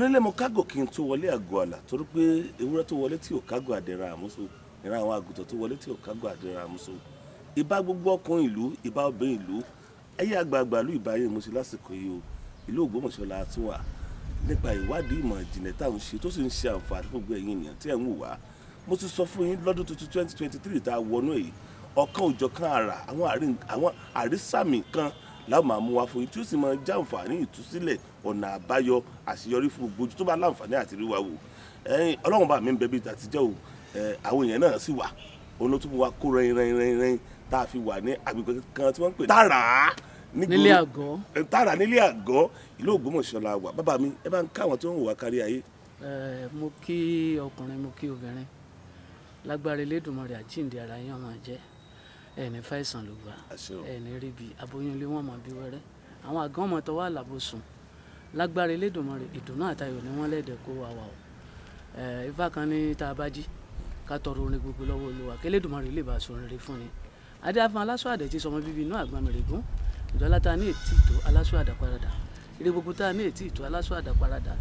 onílé mo kágò kí n tó wọlé àgọ́ àlà torí pé ewúrẹ́ tó wọlé tí ò kágò àdẹ̀ra àmúso ìran àwọn àgùntàn tó wọlé tí ò kágò àdẹ̀ra àmúso ìbá gbogbo ọkùnrin ìlú ìbá obìnrin ìlú ẹ̀yẹ àgbààgbà ìlú ìbáyé mo sì lásìkò yìí o ìlú Ògbómọ̀ṣọ́ la tún wà nípa ìwádìí ìmọ̀ ìjìnlẹ̀ táwọn ṣe tó sì ń ṣe àǹfààní fún gbogbo ẹ̀yin ènìyàn tí ẹ̀ ń wò wá mo ti sọ fún yín lọ́dún tuntun 2023 tá a wọnú èyí ọ̀kan òjọ̀kan àrà àwọn àrísàmì kan láwọn máa mú wá fún yín tí ó sì máa já àǹfààní ìtúsílẹ̀ ọ̀nà àbáyọ àṣeyọrí fún gbogbo ojú tó bá láǹfààní àti rí wa wò ọlọ́run bá mi ń bẹ bí àtijọ́ o àwọn èèyàn náà sì wà òun ló tún mú wa kó rẹ́yìn tá a fi wà ní agbègbè kan tí wọ́n ń pè tààrà nílé àgọ́ tààrà nílé àgọ́ ìlú Ògbómọ̀ṣọ́ la wà bàbá mi ẹ bá ń ká àwọn tó ń wò wá kárí ayé. mo kí ọkùnrin mo kí obìnrin lágbára Elédùmarè àjíǹde ara yín ọmọ jẹ́ ẹni fàìsàn ló gbà ẹni rí bi aboyún ilé wọn mọ bí wẹrẹ àwọn àgàn ọmọ tó wà lábòsùn lágbára Elédùmarè ìdùnnú àtayọ̀ ni wọ́n lẹ́dẹ̀ kó wa wà o ifá kan ní tá a bá jí ká tọrọ orin gbogbo lọ́wọ́ Olúwa kí Elédùmarè lè bá a sọ rere fún ni adé afọn aláṣọ àdẹ̀tí sọmọ bíbí inú àgbàmìrègún ìjọlá ta ní ètí ìtò aláṣọ àdàparadà ire gbogbo tá a ní ètí ìtò aláṣọ àdàparadà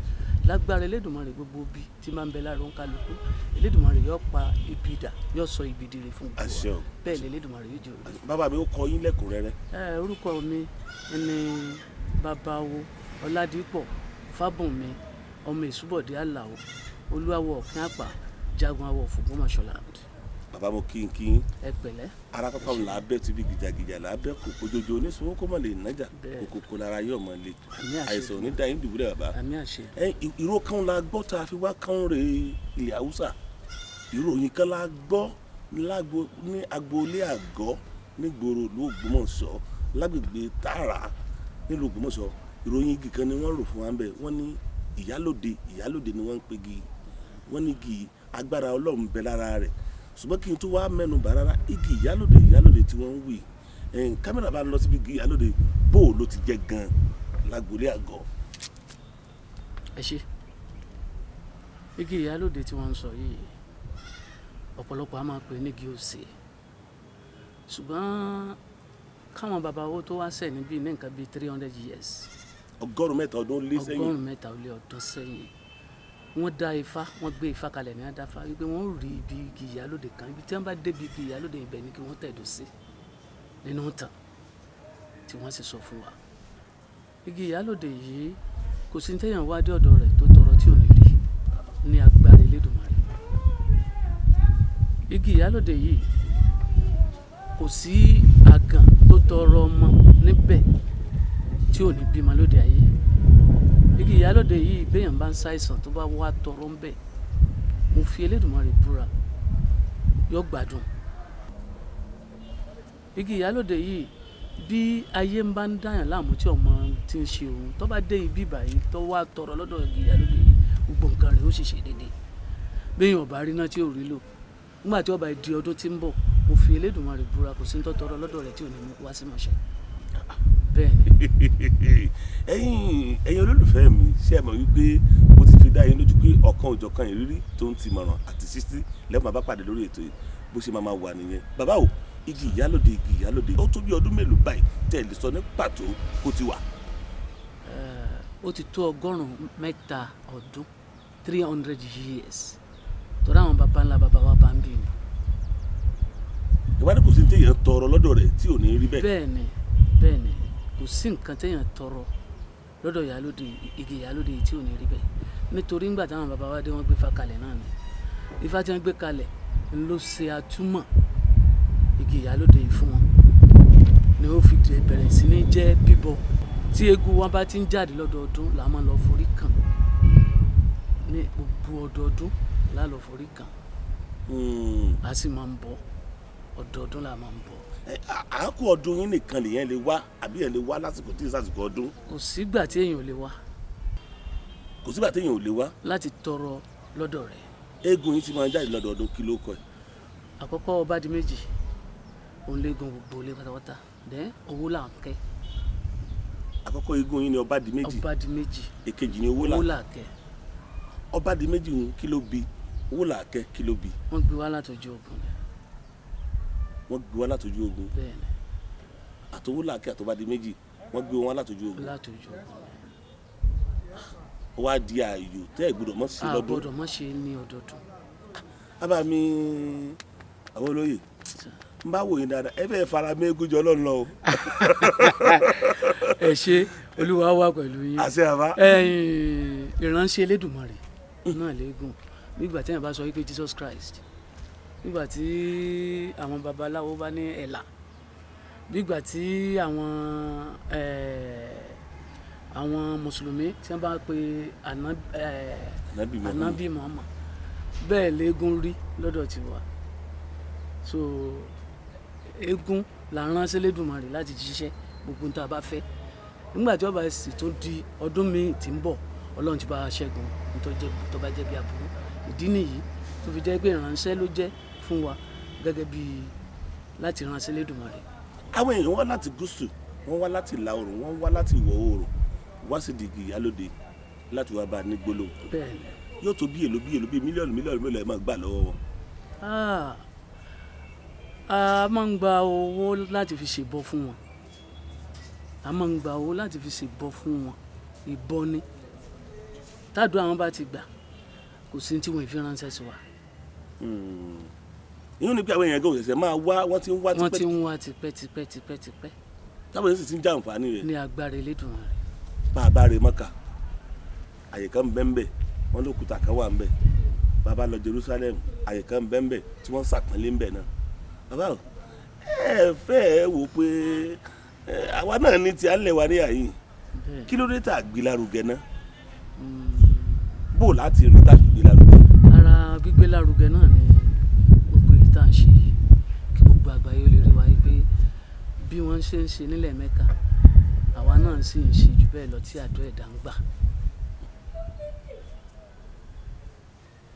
lágbára Elédùmarè gbogbo bí tí máa ń bẹ láàrin kálukú Elédùmarè yóò pa ibi dà yóò sọ ibi dire fún gbogbo wa bẹ́ẹ̀ lè Elédùmarè yóò jẹ́ òde. bàbá mi ó kọ yín lẹ́kùnrẹ́rẹ́. orúkọ mi ni babawo ọládìpọ̀ fábùnmi ọmọ ìsúbọ̀dé àlàó olúwawo ọ̀kín àpà jagun awọ fògbómọ̀ṣọ́ land. bàbá mo kí n ẹ pẹ̀lẹ́. ara pápá mi là á bẹ́ tíbi gìjàgìjà là á bẹ́ kò kojojo oníṣòwò kó mọ̀ lè nájà kòkòkò lára yóò mọ̀ lè àìsàn òní dá yín dùbúlẹ̀ bàbá. àmì àṣẹ. ìró kan la gbọ́ tá a fi wá kán re ilẹ̀ haúsá ìròyìn kan la gbọ́ ní agboolé àgọ́ nígboro ìlú Ògbómọ̀ṣọ́ lágbègbè tààrà nílùú Ògbómọ̀ṣọ́ ìròyìn igi kan ni wọ́n rò fún wa ń bẹ̀ wọ́n ní ìyálòde ni wọ́n ń pegi wọ́n ní igi agbára Ọlọ́run bẹ lára rẹ̀ ṣùgbọ́n kí n tó wá mẹ́nu bà rárá igi ìyálòde tí wọ́n ń wì kámẹ́rà bá ń lọ síbi igi ìyálòde bó ló ti jẹ́ gan lágboolé àgọ́. ẹ ṣe igi ìyálòde tí wọ́n ń sọ yìí ọ̀pọ̀lọpọ̀ a máa pè ní igi òsè ṣùgbọ́n káwọn bàbá owó tó wá sẹ̀ níbí ní nǹkan bíi 300 years. Ogorun Meta Odun lé sẹ́yìn. Ogorun Meta Odun sẹ́yìn wọ́n dá ifá wọ́n gbé ifá kalẹ̀ ní adáfá wípé wọ́n rí ibi igi ìyálòde kan ibi tí wọ́n bá débi igi ìyálòde ibẹ̀ ni kí wọ́n tẹ̀dó sí nínú tàn tí wọ́n sì sọ fún wa. igi ìyálòde yìí kò sí téèyàn wá dé ọ̀dọ̀ rẹ̀ tó tọrọ tí ò ní rí ní agbára Elédùmarè. igi ìyálòde yìí kò sí àgàn tó tọrọ ọmọ níbẹ̀ tí ò ní bímọ lóde ayé. igi ìyálòde yìí béèyàn bá ń ṣàìsàn tó bá wá tọrọ ń bẹ̀ mo fi Elédùmarè búra yóò gbádùn. igi ìyálòde yìí bí ayé ń bá ń dáyàn láàmú tí ọmọ ti ń ṣe òun tó bá dé ibi báyìí tó wá tọrọ lọ́dọ̀ igi ìyálòde yìí gbogbo nǹkan rẹ̀ ó sì ṣe déédéé béèyàn ò bá rí náà tí ò rí lò nígbà tí ó bá di ọdún tí ń bọ̀ mo fi Elédùmarè búra kò sí ń tọrọ lọ́dọ̀ rẹ̀ tí ò ní mú wá sí mọ̀ṣẹ́. bẹ́ẹ̀ ni. ẹ̀yin olólùfẹ́ mi ṣé ẹ mọ̀ wípé mo ti fi dá yín lójú pé ọ̀kan òjọ̀kan ìrírí tó ń ti mọ̀ràn àti sísí lẹ́mọ̀ bá pàdé lórí ètò yìí bó ṣe máa wà nìyẹn. bàbá o igi ìyálòde ó tó bí ọdún mélòó báyìí tẹ́ ẹ lè sọ ní pàtó kó ti wà. ó ti tó Ogorun Meta Odun 300 years torí àwọn baba ńlá baba wa bá ń bí ni. ìwádìí kò sí téèyàn tọrọ lọ́dọ̀ rẹ̀ tí ò ní rí bẹ́ẹ̀. bẹ́ẹ̀ni kò sí nǹkan téèyàn tọrọ lọ́dọ̀ ìyálòde igi ìyálòde tí ò ní rí bẹ́ẹ̀ nítorí ńgbà táwọn baba wa dé wọ́n gbé ifá kalẹ̀ náà ni ifá tí wọ́n gbé kalẹ̀ ló ṣe àtúmọ̀ igi ìyálòde yìí fún wọn ni ó fi bẹ̀rẹ̀ sí ní jẹ́ bíbọ tí eégún wọn bá ti ń jáde lọ́dọọdún là máa lọ forí kàn ní gbogbo ọdọọdún là lọ forí kàn a sì máa ń bọ ọdọọdún là máa ń bọ. àákò ọdún yín nìkan lèyẹn lè wá àbí ẹ lè wá lásìkò tí ìsàsìkò ọdún. kò sígbà tí èèyàn ò lè wá. kò sígbà tí èèyàn ò lè wá. láti tọrọ lọ́dọ̀ rẹ̀. eégún yín ti máa ń jáde lọ́dọọdún kí ló kọ ẹ̀. àkọ́kọ́ ọba di méjì òun léegun gbogbo ilé pátápátá dẹ́ owó là ń kẹ́. àkọ́kọ́ eégún yín ni ọba di méjì. ọba di méjì. èkejì ni owó là ń kẹ́. ọba di méjì ń kí ló bí owó là ń kẹ́ kí ló bí. wọ́n gbé wá látọjú ogun ni. wọ́n gbé wá látọjú ogun. bẹ́ẹ̀ni. àtọwó là ń kẹ́ àtọba di méjì wọ́n gbé wọn látọjú ogun. látọjú ogun ni. wá di ààyò tẹ́ ẹ̀ gbọ́dọ̀ mọ́ sí lọ́dún. gbọ́dọ̀ mọ́ ṣe ní ọdọọdún. Abami àwọn olóyè n bá wò yín dáadáa ẹ fẹ́ fara mẹ́gùn jọ lọ́nà lọ o. ẹ ṣe Olúwa wà pẹ̀lú yín. àṣẹ àbá. ìránṣẹ́ Elédùmarè náà léegun nígbà tí èèyàn bá sọ wípé Jesus Christ, nígbà tí àwọn babaláwo bá ní ẹ̀là, nígbà tí àwọn mùsùlùmí tí wọ́n bá pe ànábì Muhammad, bẹ́ẹ̀ léegun rí lọ́dọ̀ tiwa. So eégún là ń ránṣẹ́ Elédùmarè láti jíṣẹ́ gbogbo ohun tá a bá fẹ́. Nígbà tí ó bá sì tún di ọdún míì tí ń bọ̀, Ọlọ́run ti bá a ṣẹ́gun tó bá jẹ́ bí aburú. Ìdí nìyí tó fi jẹ́ pé ìránṣẹ́ ló jẹ́ fún wa gẹ́gẹ́ bí láti ránṣẹ́ Elédùmarè. Àwọn èèyàn wá láti gúúsù, wọ́n wá láti ìlà oòrùn, wọ́n wá láti ìwọ̀ oòrùn wá sí Igi Ìyálóde láti wá bá a ní gbólóhùn. Bẹ́ẹ̀ni. Yóò tó bí èlò mílíọ̀nù mélòó ẹ máa gbà lọ́wọ́ wọn. A máa ń gba owó láti fi ṣèbọ fún wọn. Ìbọ ni. Tádùá àwọn bá ti gbà, kò sí tí wọ́n fi ránṣẹ́ sí wa. Ìyẹn ni pé àwọn èèyàn gan òṣèṣẹ́ máa wá, wọ́n ti ń wá tipẹ́. Táwọn èèyàn sì ti ń jàǹfààní rẹ̀. Ní agbára Elédùmarè. Bá a bá re Mọ́kà, àyè kan ń bẹ wọ́n lókùtà kan wà ń bẹ. Bàbá lọ Jerusalem, àyè kan ń bẹ tí wọ́n sàpọ́nlé ń bẹ náà. Bàbá o, ẹ fẹ́ wò pé àwa náà ní ti à ń lẹ̀ wá ní àyè. Kí ló dé tá a gbé lárugẹ náà? Bó láti rí tá a gbé lárugẹ? Ara gbígbé lárugẹ náà ni gbogbo èyí tá à ń ṣe yìí, kí gbogbo àgbáyé ó lè rí wa pé bí wọ́n ṣe ń ṣe nílẹ̀ Mẹ́kà, àwa náà sì ń ṣe jù bẹ́ẹ̀ lọ tí àdó ẹ̀dá ń gbà.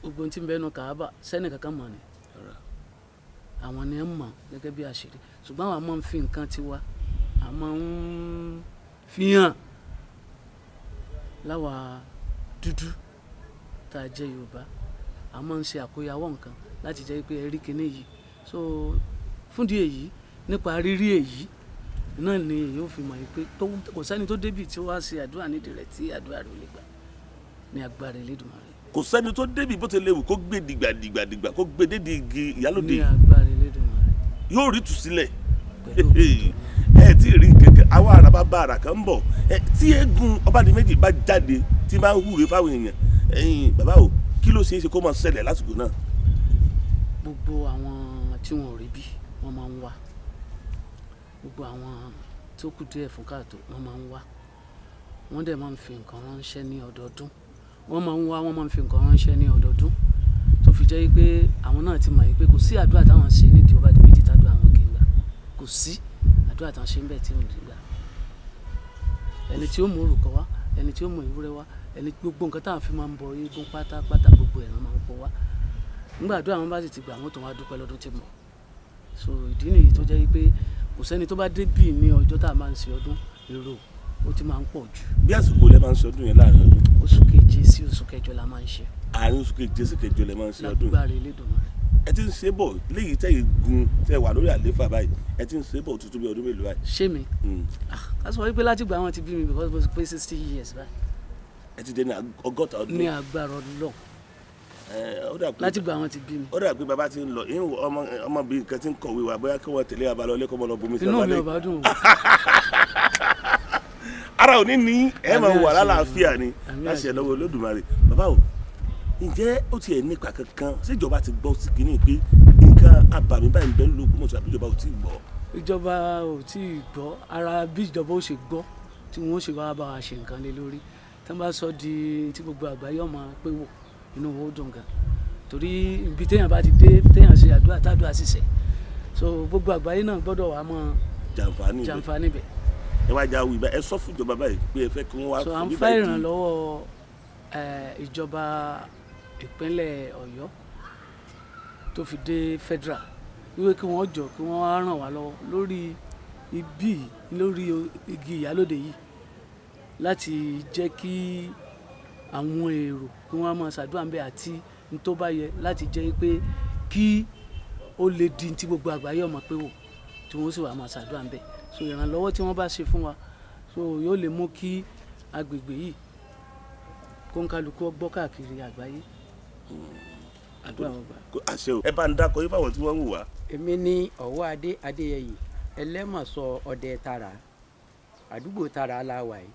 Gbogbo tí ń bẹ́nu Kàábà sẹ́ni kankan mọ̀ ni, àwọn ni ń mọ̀ gẹ́gẹ́ bí àṣírí. Ṣùgbọ́n àwọn máa ń fi nǹkan tiwa, a máa ń fi hàn láwa dúdú tá a jẹ́ Yorùbá. A máa ń ṣe àkóyawọ́ nǹkan láti jẹ́ pé ẹ rí kinní yìí. So fúndìí èyí, nípa rírí èyí náà ni èyí ò fi mọ̀ pé kò sẹ́ni tó débì tí ó wá ṣe àdúrà nídìí rẹ̀ tí àdúrà rẹ̀ ò lè gbà ní agbára Elédùmarè. Kò sẹ́ni tó débì bó ti léwu kó gbé dìgbàdìgbà kó gbé dédé Igi Ìyálóde. Ní agbára Elédùmarè. Yóò rí tùsílẹ̀. Ẹ tí ì rí kẹ̀kẹ́ àwọn àràbà bá àrà kan ń bọ̀. Tí eégún Ọbádìméjì bá jáde tí máa ń húre fáwọn èèyàn, bàbá o, kí ló ṣeé ṣe kó máa ṣẹlẹ̀ lásìkò náà? Gbogbo àwọn tí wọn ò rí bí wọ́n máa ń wá. Gbogbo àwọn tó kù díẹ̀ fún káàtó wọ́n máa ń wá. Wọ́n dẹ̀ máa ń fi nǹkan ránṣẹ́ ní ọdọọdún. Wọ́n máa ń fi nǹkan ránṣẹ́ ní ọdọọdún tó fi jẹ́ pé àwọn náà ti mọ̀ pé kò sí àdúrà táwọn ṣe nídìí Ọbádìméjì tádùá àwọn kì í gbà. Kò sí àdúrà táwọn ṣe ń bẹ̀ tí ò ní gbà. Ẹni tí ó mú orúkọ wá, ẹni tí ó mú ìwúrẹ́ wá, ẹni gbogbo nǹkan táwọn fi máa ń bọ eégún pátápátá gbogbo ẹ̀ràn máa ń pọ̀ wá. Nígbà àdúrà wọn bá sì ti gbà, wọ́n tó wá dúpẹ́ lọ́dún tí ń bọ̀. So ìdí nìyí tó jẹ́ pé kò sẹ́ni tó bá débì ní ọjọ́ tá a máa ń ṣe ọdún, èrò ó ti máa ń pọ̀ jù. Bí àsìkò lẹ máa ń ṣe ọdún yẹn láàrin ọdún? Oṣù keje sí oṣù kẹjọ la máa ń ṣe. Àárín oṣù keje sí kẹjọ lẹ máa ń ṣe ọdún? Lágbára Elédùmarè. Ẹ ti ń ṣe bọ̀ léyìí tẹ́ gun tẹ́ wà lórí àlééfà báyìí, ẹ ti ń ṣe bọ̀ tuntun bí ọdún mélòó báyìí? Ṣé mi? Ká sọ wípé láti gba àwọn ti bí mi because mo ti pé 60 years báyìí. Ẹ ti dé ní 100 ọdún? Ní agbára Ọlọ́run. Láti gba àwọn ti bí mi. Ó dà pé bàbá ti ń lọ ọmọbìnrin kan ti ń kọ̀wé wa bóyá kí wọ́n tẹ̀lé abalọ lẹ́kọ̀ọ́ mọ́ lọ bomi sí inú mi ò bá dùn. Ara òní ní ẹ máa wà lálàáfíà ni láti ẹ̀ lọ́wọ́ Olódùmarè. Bàbá o, ǹjẹ́ ó tiẹ̀ nípa kankan síjọba ti gbọ́ sí kínní pé nǹkan abàmì báyìí ń bẹ ní Ògbómọ̀ṣọ́ àbí ìjọba ò tí ì gbọ́? Ìjọba ò tí ì gbọ́. Ara bí ìjọba ó ṣe gbọ́ tí wọ́n ó ṣe wá bá wa ṣe nǹkan lé lórí. Tí wọ́n bá sọ di tí gbogbo àgbáyé ọmọ pé wò, inú wo dùn gan. Torí ibi téèyàn bá ti dé téèyàn ṣe àdúrà tádùá ṣiṣẹ́. So gbogbo àgbáyé náà gbọ́dọ̀ wá mọ́ jàǹfààní bẹ̀. Ẹ wá já wí bá ẹ sọ fún ìjọba báyìí pé ẹ fẹ́ kí wọ́n wá. So à ń fẹ́ ìrànlọ́wọ́ ìjọba ìpínlẹ̀ Ọ̀yọ́ tó fi dé federal wípé kí wọ́n jọ kí wọ́n wá ràn wá lọ́wọ́ lórí Igi Ìyálóde yìí láti jẹ́ kí àwọn èrò kí wọ́n máa ṣàdúrà ń bẹ àti ní tó bá yẹ láti jẹ́ pé kí ó lè di tí gbogbo àgbáyé ọmọ pé wò tí wọ́n sì wà máa ṣàdúrà ń bẹ. So ìrànlọ́wọ́ tí wọ́n bá ṣe fún wa so yóò lè mú kí agbègbè yìí kó ń kálukú gbọ́ káàkiri àgbáyé. àdúrà wọn gbà. àṣẹ o ẹ bá ń dákọ yín fáwọn tí wọ́n ń wò wá. èmi ní ọ̀wọ́ adé adéyẹyè ẹlẹ́mọ̀sọ ọdẹ tara àdúgbò tara la wà yìí.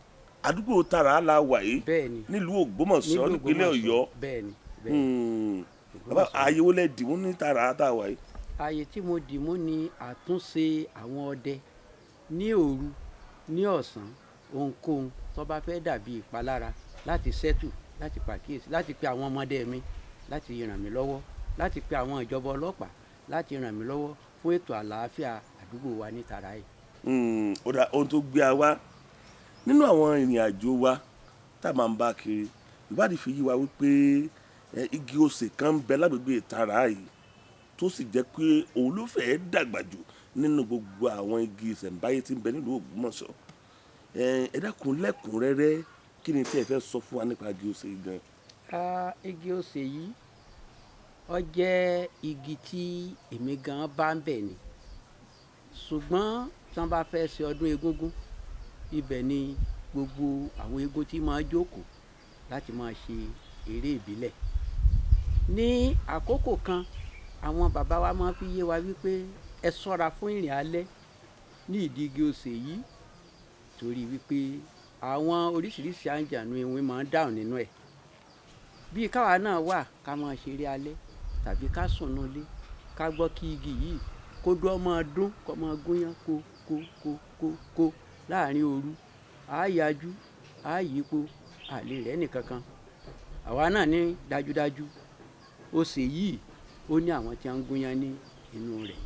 àdúgbò tara la wà yìí. bẹ́ẹ̀ni nílùú Ògbómọ̀ṣọ́ nípínlẹ̀ Ọ̀yọ́. bẹ́ẹ̀ni. bàbá ààyè wo lẹ dìmú ní tara tá a wà yìí. ààyè tí mo dìmú ni àtúnṣe àwọn ọdẹ ní òru ní ọ̀sán ohunkóhun tó bá fẹ́ dàbí ìpalára láti ṣẹ́tù láti pàkíyèsí láti pe àwọn ọmọdé mi láti ràn mí lọ́wọ́ láti pe àwọn ìjọba ọlọ́pàá láti ràn mí lọ́wọ́ fún ètò àlàáfíà àdúgbò wa ní tara yìí. ó dà ohun tó gbé a wá nínú àwọn ìrìn àjò wa tá a máa ń bá kiri ìwádìí fi yí wa wípé igi osè kan ń bẹ lágbègbè tara yìí tó sì jẹ́ pé òun ló fẹ́ẹ́ dàgbà jù nínú gbogbo àwọn igi ìṣẹ̀ǹbáyé tí ń bẹ nílùú Ògbómọ̀ṣọ́. ẹ dákun lẹ́kùnrẹ́rẹ́ kí ni tí ẹ fẹ́ sọ fún wa nípa igi osè yìí gan. igi osè yìí ó jẹ́ igi tí èmi gan bá ń bẹ̀ ni ṣùgbọ́n tí wọ́n bá fẹ́ ṣe ọdún egúngún ibẹ̀ ni gbogbo àwọn eégún tí máa jókòó láti máa ṣe eré ìbílẹ̀. ní àkókò kan àwọn bàbá wa máa fi yé wa wípé ẹ ṣọ́ra fún ìrìn alẹ́ ní ìdí igi osè yìí torí wípé àwọn oríṣiríṣi àǹjànú ewé máa ń dáhùn nínú ẹ̀ bí káwa náà wà ká máa ṣeré alẹ́ tàbí ká sùn nulẹ̀ ká gbọ́ kí igi yìí kó dún ọmọ dún kó máa gúnyán kó láàrin òru àáyájú àáyípo àlè rẹ̀ nìkankan àwa náà ní dájúdájú osè yìí ó ní àwọn tí wọ́n ń gúnyán ní inú rẹ̀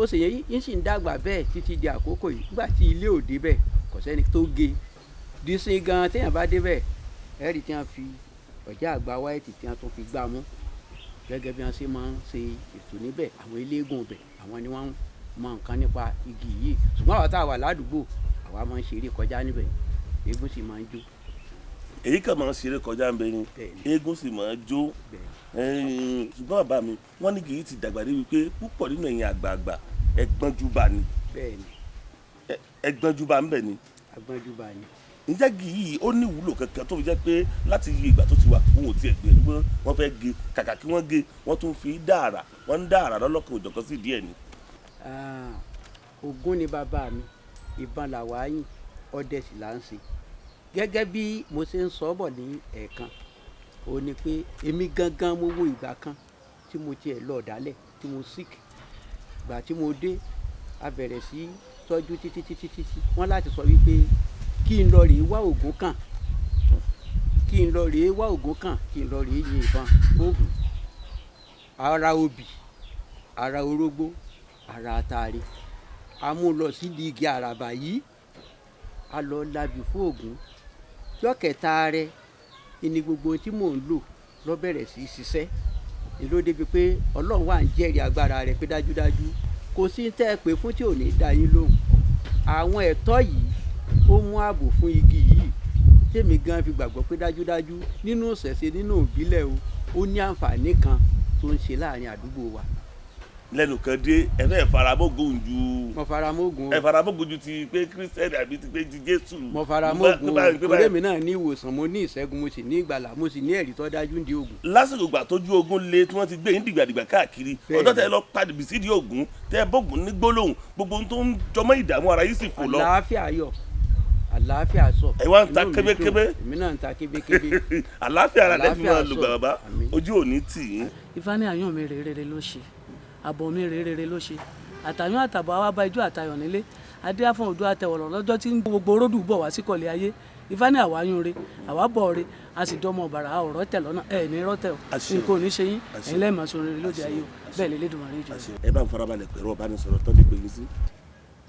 osè yìí sì ń dàgbà bẹ́ẹ̀ títí di àkókò yìí nígbà tí ilé ò débẹ̀ kò sẹ́ni tó gé dísìn gan téèyàn bá débẹ̀ ẹ̀rí tí wọ́n fi ọ̀já àgbà wáìtì tí wọ́n tún fi gbá mú gẹ́gẹ́ bí wọ́n ṣe máa ń ṣe ètò níbẹ̀ àwọn eléégún bẹ̀ àwọn ni wọ́n mọ nǹkan nípa igi yìí ṣùgbọ́n àwọn tá a wà ládùúgbò àwa máa ń ṣeré kọjá níbẹ̀ eégún sì máa ń jó. èyí kan máa ń ṣeré kọjá ń bẹ ni eégún sì máa ń jó ṣùgbọ́n bàbá mi wọ́n ní kìí ti dàgbà débi pé púpọ̀ nínú ẹ̀yin àgbààgbà ẹgbọ́njúbà ni. bẹ́ẹ̀ni. ẹgbọ́njúbà ń bẹ ni. agbọ́njúbà ni. ǹjẹ́ igi yìí ó ní ìwúlò kankan tó fi jẹ́ pé láti yí ìgbà tó ti wà fún òtí ẹ̀gbẹ́ ni wọ́n fẹ́ gé kàkà kí wọ́n gé wọ́n tún fi dáàrà wọ́n ń dáàrà lọ́lọ́kan òjọ̀kan sí díẹ̀ ni. Ògún ni bàbá mi ìbọn làwa yìn ọdẹ sì là ń ṣe gẹ́gẹ́ bí mo ṣe ń sọ bọ̀ ní ẹ̀ẹ̀kan ó ní pé èmi gangan mo wo ìgbà kan tí mo tiẹ̀ lọ ọ̀dálẹ̀ tí mo sick ìgbà tí mo dé a bẹ̀rẹ̀ sí tọ́jú títí wọ́n láti sọ wípé kí n lọ rèé wá Ògún kàn kí n lọ rèé wá Ògún kàn kí n lọ rèé yin ìbọn Ògún ara obì ara orógbó ara atare a mú lọ sídìí igi àràbà yìí a lọ labì fún Ògún jọ́kẹ̀ta rẹ̀ ìní gbogbo tí mò ń lò lọ bẹ̀rẹ̀ sí í ṣiṣẹ́ èló débi pé Ọlọ́run wà ń jẹ́rìí agbára rẹ̀ pé dájúdájú kò sí tẹ́ ẹ pé fún tí ò ní dá yín lóhùn àwọn ẹ̀tọ́ yìí ó mú ààbò fún igi yìí tèmi gan fi gbàgbọ́ pé dájúdájú nínú ìṣẹ̀ṣe nínú ìbílẹ̀ ó ní àǹfààní kan tó ń ṣe láàrin àdúgbò wa. lẹ́nu kan dé ẹ fẹ́ faramógun ju. mo faramógun o. ẹ faramógun ju ti pé kírísítẹ́nì àbí ti pé ti jésù. mo faramógun o torí èmi náà ní ìwòsàn mo ní ìṣẹ́gun mo sì ní ìgbàlà mo sì ní ẹ̀rí tó dájú ní Ògún. lásìkò ìgbà tójú ogun le tí wọ́n ti gbé yín dìgbàdìgbà káàkiri ọjọ́ tẹ lọ padì bí sídìí Ògún tẹ bọ́gùn ní gbólóhùn gbogbo ohun tó ń jọmọ́ ìdààmú ara yìí sì fò lọ. àlàáfíà yọ àlàáfíà sọ. ẹ wá ń ta kébékébé. èmi náà ń ta kébékébé. àlàáfíà ara lẹ́fí máa lùgbà bàbá ojú ò ní tì í. Ifá ní àyàn mi rere ló ṣe àbọ̀ mi rere ló ṣe àtàyàn àtàbọ̀ àwa bá ijó àtayọ̀ nílé adé àfọ̀n odò àtẹwọ̀lọ̀ lọ́jọ́ tí gbogbo ródù bọ̀ wá sí kọ̀lé ayé Ifá ní àwa yún re àwa bọ̀ re a sì dọ́mọ ọ̀bàrà ọ̀rọ̀ tẹ̀ lọ́nà ẹ̀ ní rọ́tẹ̀ o nǹkan ò ní ṣe yín ẹ̀yin lẹ́ẹ̀mọ́ sọ rere lóde ayé o bẹ́ẹ̀ lè lédùn àrí ìjọ. ẹ bá ń farabalẹ̀ pẹ̀lú ọ̀bánisọ̀rọ̀ tó dé pé yín sí.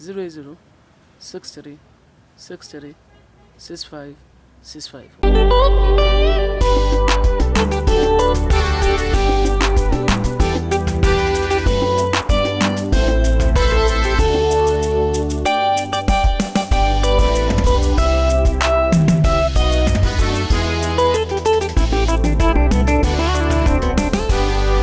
00 63 63 65 65.